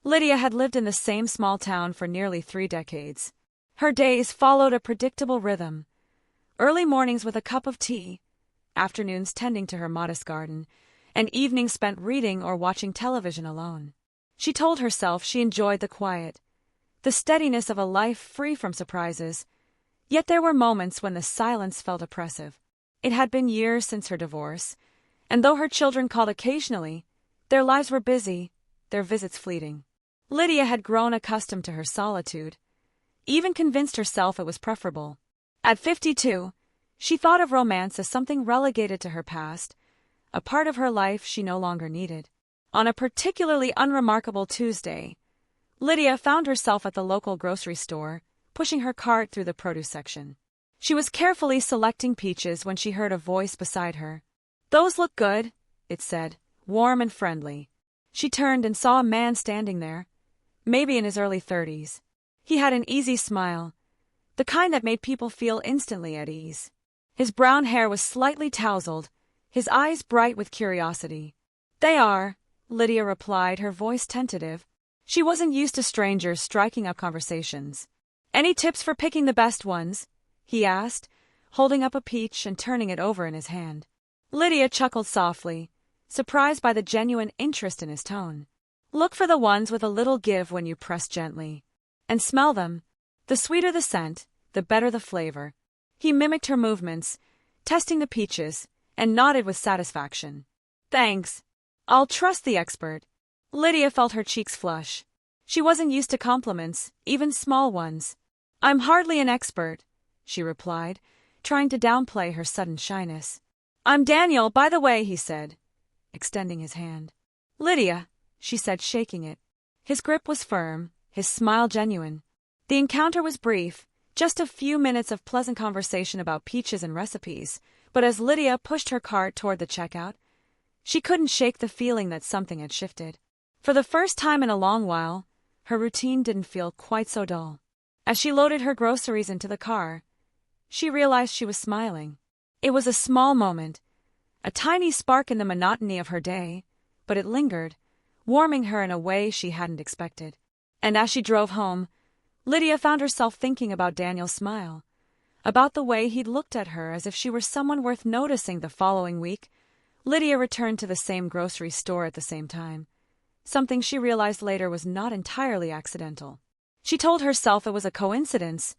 Lydia had lived in the same small town for nearly 3 decades. Her days followed a predictable rhythm. Early mornings with a cup of tea, afternoons tending to her modest garden, and evenings spent reading or watching television alone. She told herself she enjoyed the quiet, the steadiness of a life free from surprises, yet there were moments when the silence felt oppressive. It had been years since her divorce, and though her children called occasionally, their lives were busy, their visits fleeting. Lydia had grown accustomed to her solitude, even convinced herself it was preferable. At 52, she thought of romance as something relegated to her past, a part of her life she no longer needed. On a particularly unremarkable Tuesday, Lydia found herself at the local grocery store, pushing her cart through the produce section. She was carefully selecting peaches when she heard a voice beside her. "Those look good," it said, warm and friendly. She turned and saw a man standing there, maybe in his early 30s. He had an easy smile, the kind that made people feel instantly at ease. His brown hair was slightly tousled, his eyes bright with curiosity. "They are," Lydia replied, her voice tentative. She wasn't used to strangers striking up conversations. "Any tips for picking the best ones?" he asked, holding up a peach and turning it over in his hand. Lydia chuckled softly, surprised by the genuine interest in his tone. "Look for the ones with a little give when you press gently. And smell them. The sweeter the scent, the better the flavor." He mimicked her movements, testing the peaches, and nodded with satisfaction. "Thanks. I'll trust the expert." Lydia felt her cheeks flush. She wasn't used to compliments, even small ones. "I'm hardly an expert," she replied, trying to downplay her sudden shyness. "I'm Daniel, by the way," he said, extending his hand. "Lydia," she said, shaking it. His grip was firm, his smile genuine. The encounter was brief, just a few minutes of pleasant conversation about peaches and recipes, but as Lydia pushed her cart toward the checkout, she couldn't shake the feeling that something had shifted. For the first time in a long while, her routine didn't feel quite so dull. As she loaded her groceries into the car, she realized she was smiling. It was a small moment, a tiny spark in the monotony of her day, but it lingered, warming her in a way she hadn't expected. And as she drove home, Lydia found herself thinking about Daniel's smile, about the way he'd looked at her as if she were someone worth noticing. The following week, Lydia returned to the same grocery store at the same time, something she realized later was not entirely accidental. She told herself it was a coincidence,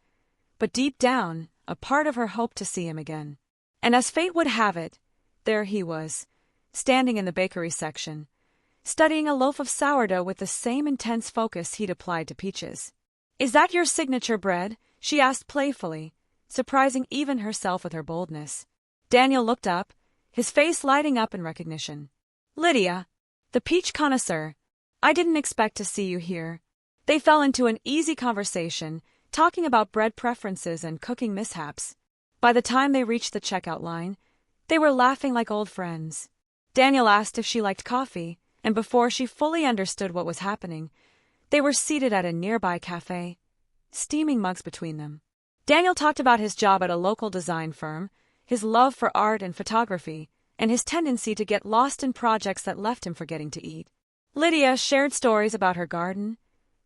but deep down, a part of her hoped to see him again. And as fate would have it, there he was, standing in the bakery section, studying a loaf of sourdough with the same intense focus he'd applied to peaches. "Is that your signature bread?" she asked playfully, surprising even herself with her boldness. Daniel looked up, his face lighting up in recognition. "Lydia, the peach connoisseur. I didn't expect to see you here." They fell into an easy conversation, talking about bread preferences and cooking mishaps. By the time they reached the checkout line, they were laughing like old friends. Daniel asked if she liked coffee, and before she fully understood what was happening, they were seated at a nearby cafe, steaming mugs between them. Daniel talked about his job at a local design firm, his love for art and photography, and his tendency to get lost in projects that left him forgetting to eat. Lydia shared stories about her garden,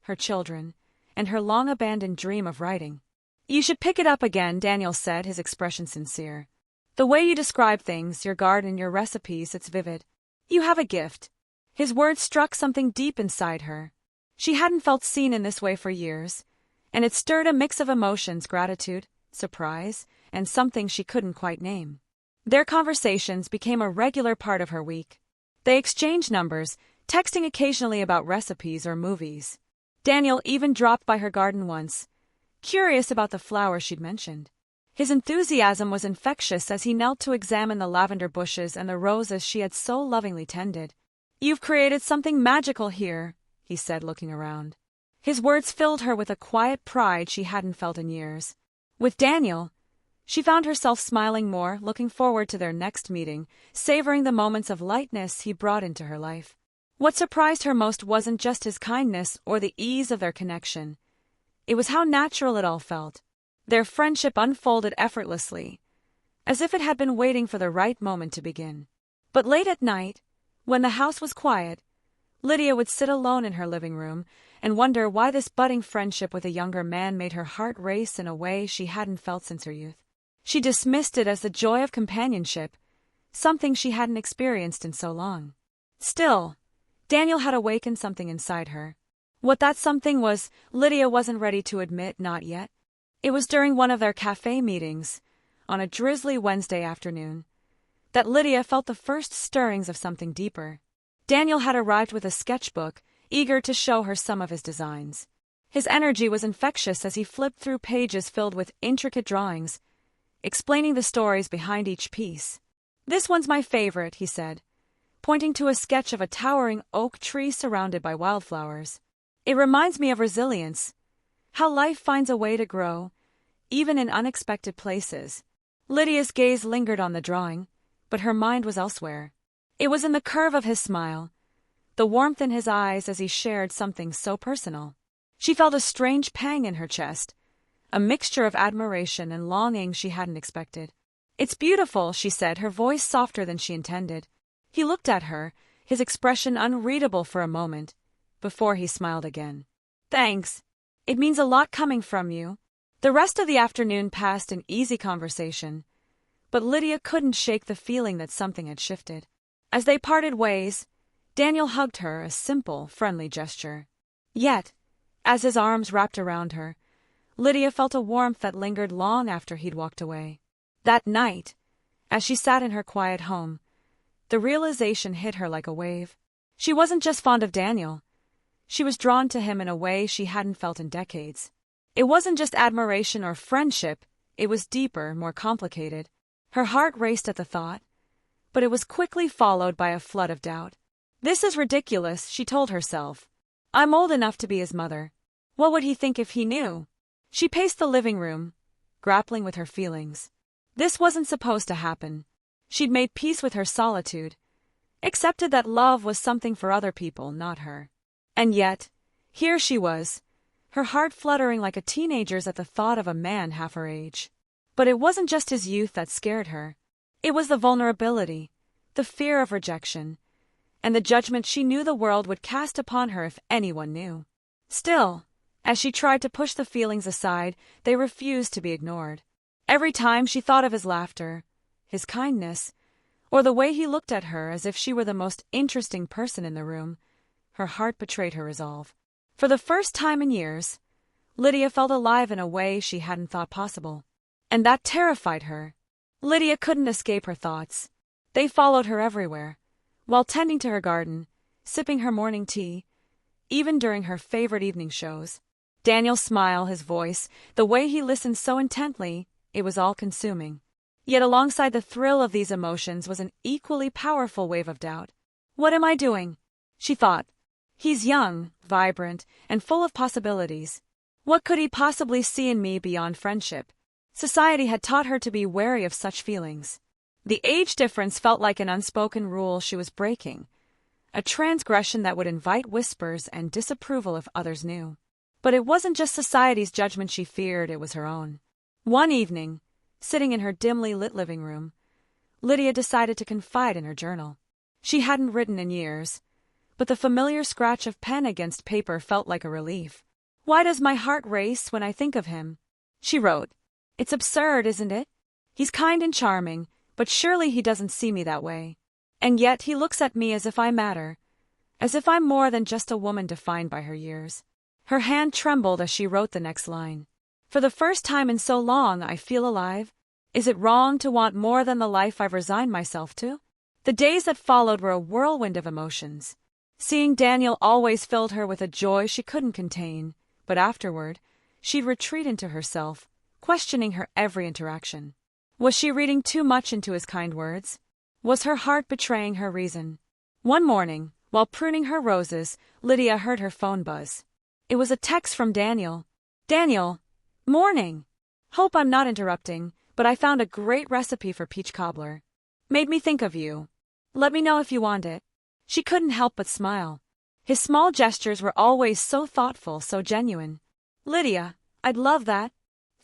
her children, and her long-abandoned dream of writing. "You should pick it up again," Daniel said, his expression sincere. "The way you describe things, your garden, your recipes, it's vivid. You have a gift." His words struck something deep inside her. She hadn't felt seen in this way for years, and it stirred a mix of emotions: gratitude, surprise, and something she couldn't quite name. Their conversations became a regular part of her week. They exchanged numbers, texting occasionally about recipes or movies. Daniel even dropped by her garden once, curious about the flowers she'd mentioned. His enthusiasm was infectious as he knelt to examine the lavender bushes and the roses she had so lovingly tended. "You've created something magical here," he said, looking around. His words filled her with a quiet pride she hadn't felt in years. With Daniel, she found herself smiling more, looking forward to their next meeting, savoring the moments of lightness he brought into her life. What surprised her most wasn't just his kindness or the ease of their connection. It was how natural it all felt. Their friendship unfolded effortlessly, as if it had been waiting for the right moment to begin. But late at night, when the house was quiet, Lydia would sit alone in her living room and wonder why this budding friendship with a younger man made her heart race in a way she hadn't felt since her youth. She dismissed it as the joy of companionship, something she hadn't experienced in so long. Still, Daniel had awakened something inside her. What that something was, Lydia wasn't ready to admit, not yet. It was during one of their cafe meetings, on a drizzly Wednesday afternoon, that Lydia felt the first stirrings of something deeper. Daniel had arrived with a sketchbook, eager to show her some of his designs. His energy was infectious as he flipped through pages filled with intricate drawings, explaining the stories behind each piece. "This one's my favorite," he said, pointing to a sketch of a towering oak tree surrounded by wildflowers. "It reminds me of resilience, how life finds a way to grow, even in unexpected places." Lydia's gaze lingered on the drawing, but her mind was elsewhere. It was in the curve of his smile, the warmth in his eyes as he shared something so personal. She felt a strange pang in her chest, a mixture of admiration and longing she hadn't expected. "It's beautiful," she said, her voice softer than she intended. He looked at her, his expression unreadable for a moment, before he smiled again. "Thanks. It means a lot coming from you." The rest of the afternoon passed in easy conversation, but Lydia couldn't shake the feeling that something had shifted. As they parted ways, Daniel hugged her, a simple, friendly gesture. Yet, as his arms wrapped around her, Lydia felt a warmth that lingered long after he'd walked away. That night, as she sat in her quiet home, the realization hit her like a wave. She wasn't just fond of Daniel. She was drawn to him in a way she hadn't felt in decades. It wasn't just admiration or friendship, it was deeper, more complicated. Her heart raced at the thought, but it was quickly followed by a flood of doubt. "This is ridiculous," she told herself. "I'm old enough to be his mother. What would he think if he knew?" She paced the living room, grappling with her feelings. This wasn't supposed to happen. She'd made peace with her solitude, accepted that love was something for other people, not her. And yet, here she was, her heart fluttering like a teenager's at the thought of a man half her age. But it wasn't just his youth that scared her. It was the vulnerability, the fear of rejection, and the judgment she knew the world would cast upon her if anyone knew. Still, as she tried to push the feelings aside, they refused to be ignored. Every time she thought of his laughter, his kindness, or the way he looked at her as if she were the most interesting person in the room, her heart betrayed her resolve. For the first time in years, Lydia felt alive in a way she hadn't thought possible. And that terrified her. Lydia couldn't escape her thoughts. They followed her everywhere, while tending to her garden, sipping her morning tea, even during her favorite evening shows. Daniel's smile, his voice, the way he listened so intently, it was all-consuming. Yet alongside the thrill of these emotions was an equally powerful wave of doubt. "What am I doing?" she thought. "He's young, vibrant, and full of possibilities. What could he possibly see in me beyond friendship?" Society had taught her to be wary of such feelings. The age difference felt like an unspoken rule she was breaking, a transgression that would invite whispers and disapproval if others knew. But it wasn't just society's judgment she feared, it was her own. One evening, sitting in her dimly lit living room, Lydia decided to confide in her journal. She hadn't written in years, but the familiar scratch of pen against paper felt like a relief. "Why does my heart race when I think of him?" she wrote. "It's absurd, isn't it? He's kind and charming, but surely he doesn't see me that way. And yet he looks at me as if I matter, as if I'm more than just a woman defined by her years." Her hand trembled as she wrote the next line. "For the first time in so long, I feel alive. Is it wrong to want more than the life I've resigned myself to?" The days that followed were a whirlwind of emotions. Seeing Daniel always filled her with a joy she couldn't contain, but afterward, she'd retreat into herself, questioning her every interaction. Was she reading too much into his kind words? Was her heart betraying her reason? One morning, while pruning her roses, Lydia heard her phone buzz. It was a text from Daniel. "Daniel, morning. Hope I'm not interrupting, but I found a great recipe for peach cobbler. Made me think of you. Let me know if you want it." She couldn't help but smile. His small gestures were always so thoughtful, so genuine. "Lydia, I'd love that."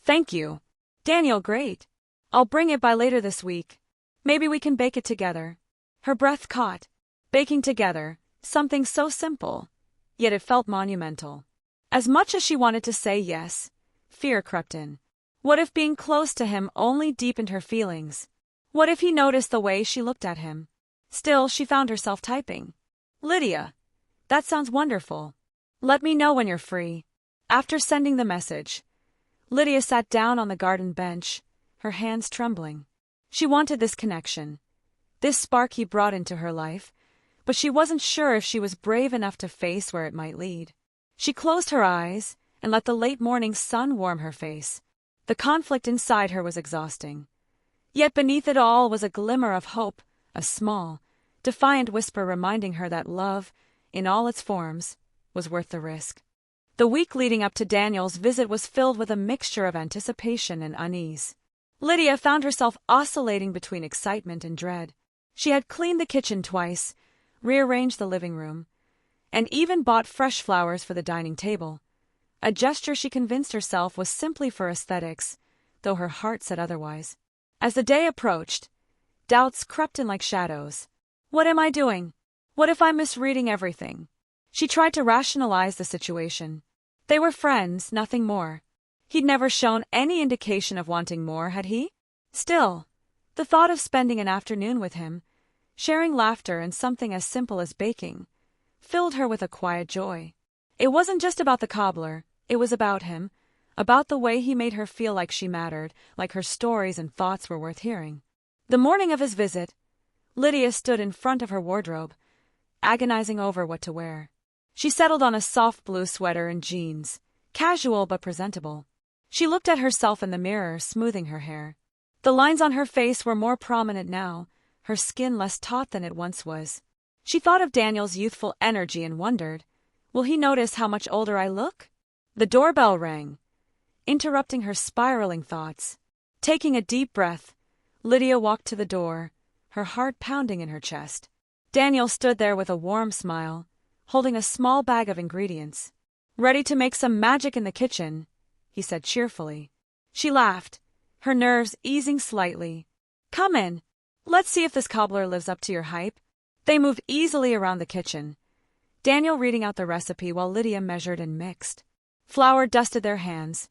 "Thank you." "Daniel, great. I'll bring it by later this week. Maybe we can bake it together." Her breath caught. Baking together, Something so simple, yet it felt monumental. As much as she wanted to say yes, fear crept in. What if being close to him only deepened her feelings? What if he noticed the way she looked at him? Still, she found herself typing. Lydia, that sounds wonderful. Let me know when you're free. After sending the message, Lydia sat down on the garden bench, her hands trembling. She wanted this connection, this spark he brought into her life, but she wasn't sure if she was brave enough to face where it might lead. She closed her eyes and let the late morning sun warm her face. The conflict inside her was exhausting. Yet beneath it all was a glimmer of hope, a small, defiant whisper reminding her that love, in all its forms, was worth the risk. The week leading up to Daniel's visit was filled with a mixture of anticipation and unease. Lydia found herself oscillating between excitement and dread. She had cleaned the kitchen twice, rearranged the living room, and even bought fresh flowers for the dining table, a gesture she convinced herself was simply for aesthetics, though her heart said otherwise. As the day approached, doubts crept in like shadows. What am I doing? What if I'm misreading everything? She tried to rationalize the situation. They were friends, nothing more. He'd never shown any indication of wanting more, had he? Still, the thought of spending an afternoon with him, sharing laughter and something as simple as baking, filled her with a quiet joy. It wasn't just about the cobbler, it was about him, about the way he made her feel like she mattered, like her stories and thoughts were worth hearing. The morning of his visit, Lydia stood in front of her wardrobe, agonizing over what to wear. She settled on a soft blue sweater and jeans, casual but presentable. She looked at herself in the mirror, smoothing her hair. The lines on her face were more prominent now, her skin less taut than it once was. She thought of Daniel's youthful energy and wondered, will he notice how much older I look? The doorbell rang, interrupting her spiraling thoughts. Taking a deep breath, Lydia walked to the door, her heart pounding in her chest. Daniel stood there with a warm smile, holding a small bag of ingredients. Ready to make some magic in the kitchen, he said cheerfully. She laughed, her nerves easing slightly. Come in. Let's see if this cobbler lives up to your hype. They moved easily around the kitchen, Daniel reading out the recipe while Lydia measured and mixed. Flour dusted their hands,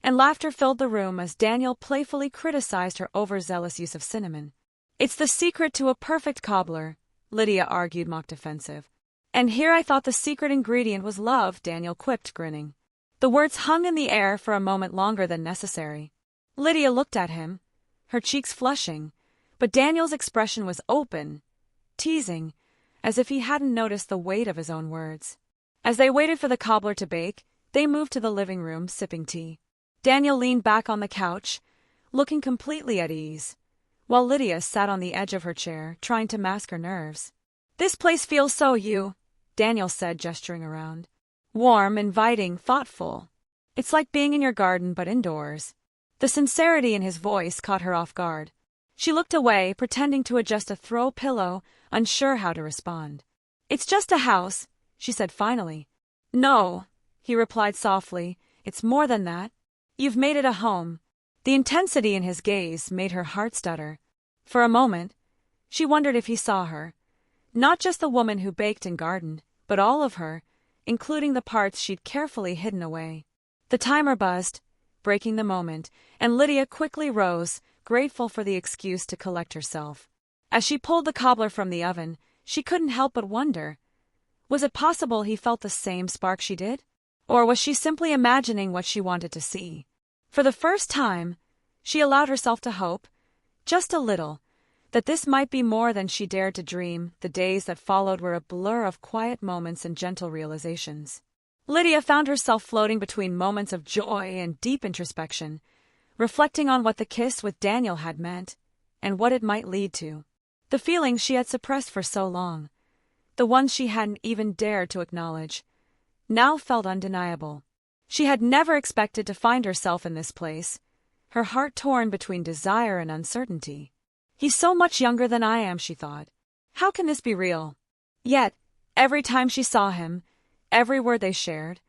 and laughter filled the room as Daniel playfully criticized her overzealous use of cinnamon. It's the secret to a perfect cobbler, Lydia argued, mock defensive. And here I thought the secret ingredient was love, Daniel quipped, grinning. The words hung in the air for a moment longer than necessary. Lydia looked at him, her cheeks flushing, but Daniel's expression was open, teasing, as if he hadn't noticed the weight of his own words. As they waited for the cobbler to bake, they moved to the living room, sipping tea. Daniel leaned back on the couch, looking completely at ease, while Lydia sat on the edge of her chair, trying to mask her nerves. This place feels so you, Daniel said, gesturing around. Warm, inviting, thoughtful. It's like being in your garden but indoors. The sincerity in his voice caught her off guard. She looked away, pretending to adjust a throw pillow, unsure how to respond. It's just a house, she said finally. No, he replied softly, it's more than that. You've made it a home. The intensity in his gaze made her heart stutter. For a moment, she wondered if he saw her. Not just the woman who baked and gardened, but all of her, including the parts she'd carefully hidden away. The timer buzzed, breaking the moment, and Lydia quickly rose, grateful for the excuse to collect herself. As she pulled the cobbler from the oven, she couldn't help but wonder, was it possible he felt the same spark she did? Or was she simply imagining what she wanted to see? For the first time, she allowed herself to hope, just a little, that this might be more than she dared to dream. The days that followed were a blur of quiet moments and gentle realizations. Lydia found herself floating between moments of joy and deep introspection, reflecting on what the kiss with Daniel had meant, and what it might lead to. The feelings she had suppressed for so long, the ones she hadn't even dared to acknowledge, now felt undeniable. She had never expected to find herself in this place, her heart torn between desire and uncertainty. He's so much younger than I am, she thought. How can this be real? Yet, every time she saw him, every word they shared,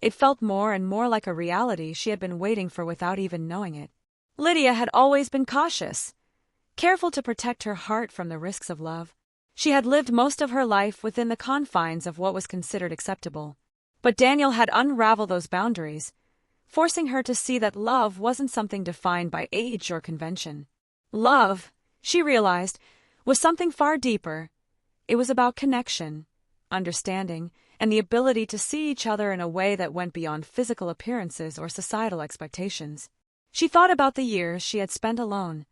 it felt more and more like a reality she had been waiting for without even knowing it. Lydia had always been cautious, careful to protect her heart from the risks of love. She had lived most of her life within the confines of what was considered acceptable. But Daniel had unraveled those boundaries, forcing her to see that love wasn't something defined by age or convention. Love, she realized, was something far deeper. It was about connection, understanding, and the ability to see each other in a way that went beyond physical appearances or societal expectations. She thought about the years she had spent alone,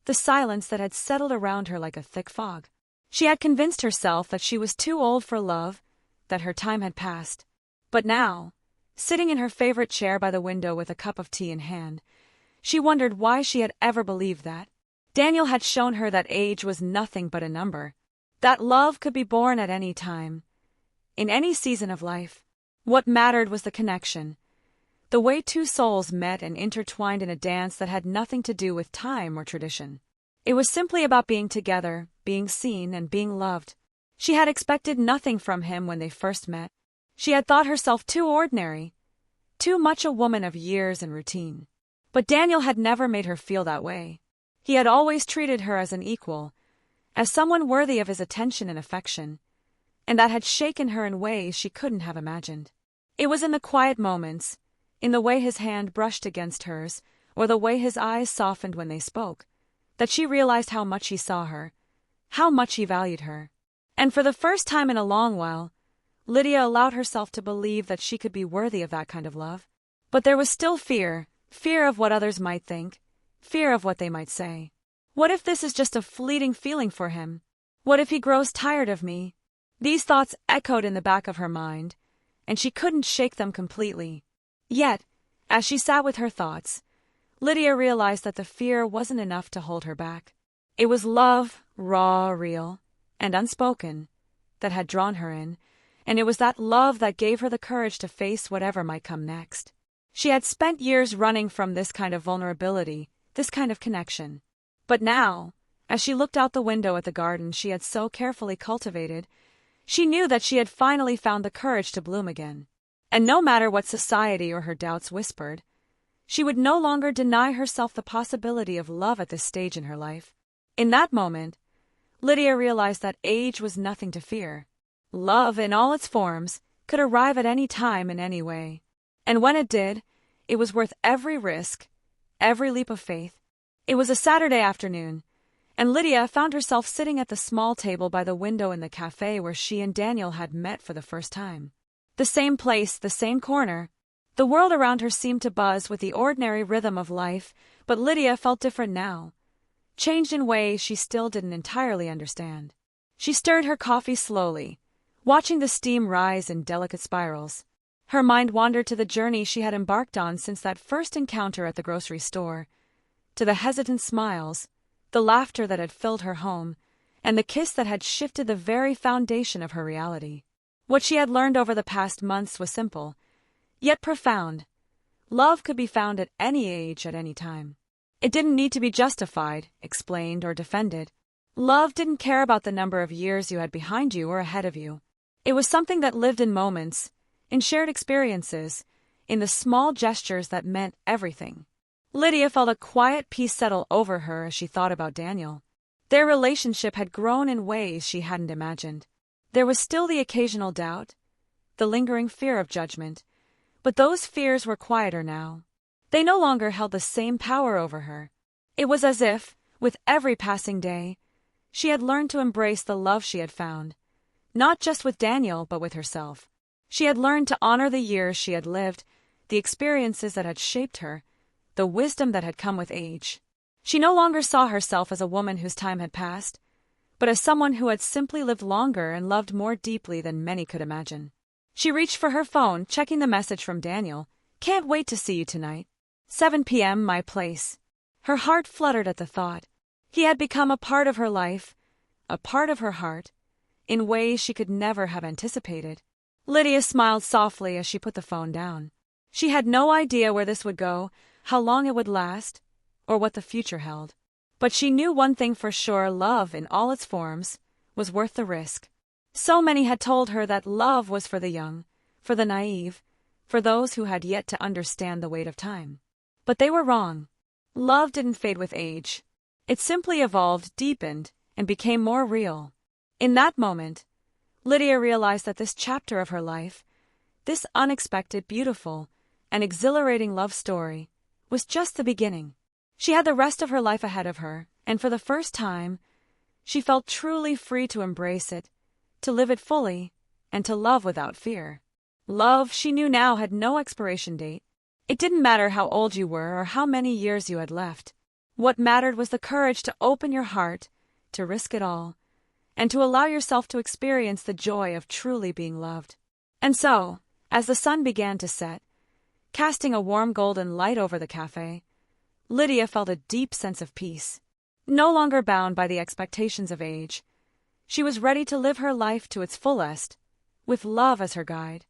the silence that had settled around her like a thick fog. She had convinced herself that she was too old for love, that her time had passed. But now, sitting in her favorite chair by the window with a cup of tea in hand, she wondered why she had ever believed that. Daniel had shown her that age was nothing but a number, that love could be born at any time, in any season of life. What mattered was the connection, the way two souls met and intertwined in a dance that had nothing to do with time or tradition. It was simply about being together, being seen, and being loved. She had expected nothing from him when they first met. She had thought herself too ordinary, too much a woman of years and routine. But Daniel had never made her feel that way. He had always treated her as an equal, as someone worthy of his attention and affection, and that had shaken her in ways she couldn't have imagined. It was in the quiet moments, in the way his hand brushed against hers, or the way his eyes softened when they spoke, that she realized how much he saw her, how much he valued her. And for the first time in a long while, Lydia allowed herself to believe that she could be worthy of that kind of love. But there was still fear of what others might think, fear of what they might say. What if this is just a fleeting feeling for him? What if he grows tired of me? These thoughts echoed in the back of her mind, and she couldn't shake them completely. Yet, as she sat with her thoughts, Lydia realized that the fear wasn't enough to hold her back. It was love, raw, real, and unspoken, that had drawn her in, and it was that love that gave her the courage to face whatever might come next. She had spent years running from this kind of vulnerability, this kind of connection. But now, as she looked out the window at the garden she had so carefully cultivated, she knew that she had finally found the courage to bloom again. And no matter what society or her doubts whispered, she would no longer deny herself the possibility of love at this stage in her life. In that moment, Lydia realized that age was nothing to fear. Love, in all its forms, could arrive at any time in any way. And when it did, it was worth every risk, every leap of faith. It was a Saturday afternoon, and Lydia found herself sitting at the small table by the window in the cafe where she and Daniel had met for the first time. The same place, the same corner. The world around her seemed to buzz with the ordinary rhythm of life, but Lydia felt different now, changed in ways she still didn't entirely understand. She stirred her coffee slowly, watching the steam rise in delicate spirals. Her mind wandered to the journey she had embarked on since that first encounter at the grocery store, to the hesitant smiles, the laughter that had filled her home, and the kiss that had shifted the very foundation of her reality. What she had learned over the past months was simple, yet profound. Love could be found at any age, at any time. It didn't need to be justified, explained, or defended. Love didn't care about the number of years you had behind you or ahead of you. It was something that lived in moments, in shared experiences, in the small gestures that meant everything. Lydia felt a quiet peace settle over her as she thought about Daniel. Their relationship had grown in ways she hadn't imagined. There was still the occasional doubt, the lingering fear of judgment, but those fears were quieter now. They no longer held the same power over her. It was as if, with every passing day, she had learned to embrace the love she had found, not just with Daniel but with herself. She had learned to honor the years she had lived, the experiences that had shaped her, the wisdom that had come with age. She no longer saw herself as a woman whose time had passed, but as someone who had simply lived longer and loved more deeply than many could imagine. She reached for her phone, checking the message from Daniel. "Can't wait to see you tonight. 7 p.m. my place." Her heart fluttered at the thought. He had become a part of her life, a part of her heart, in ways she could never have anticipated. Lydia smiled softly as she put the phone down. She had no idea where this would go, how long it would last, or what the future held. But she knew one thing for sure: love, in all its forms, was worth the risk. So many had told her that love was for the young, for the naive, for those who had yet to understand the weight of time. But they were wrong. Love didn't fade with age. It simply evolved, deepened, and became more real. In that moment, Lydia realized that this chapter of her life, this unexpected, beautiful, and exhilarating love story, was just the beginning. She had the rest of her life ahead of her, and for the first time, she felt truly free to embrace it, to live it fully, and to love without fear. Love, she knew now, had no expiration date. It didn't matter how old you were or how many years you had left. What mattered was the courage to open your heart, to risk it all, and to allow yourself to experience the joy of truly being loved. And so, as the sun began to set, casting a warm golden light over the cafe, Lydia felt a deep sense of peace. No longer bound by the expectations of age, she was ready to live her life to its fullest, with love as her guide.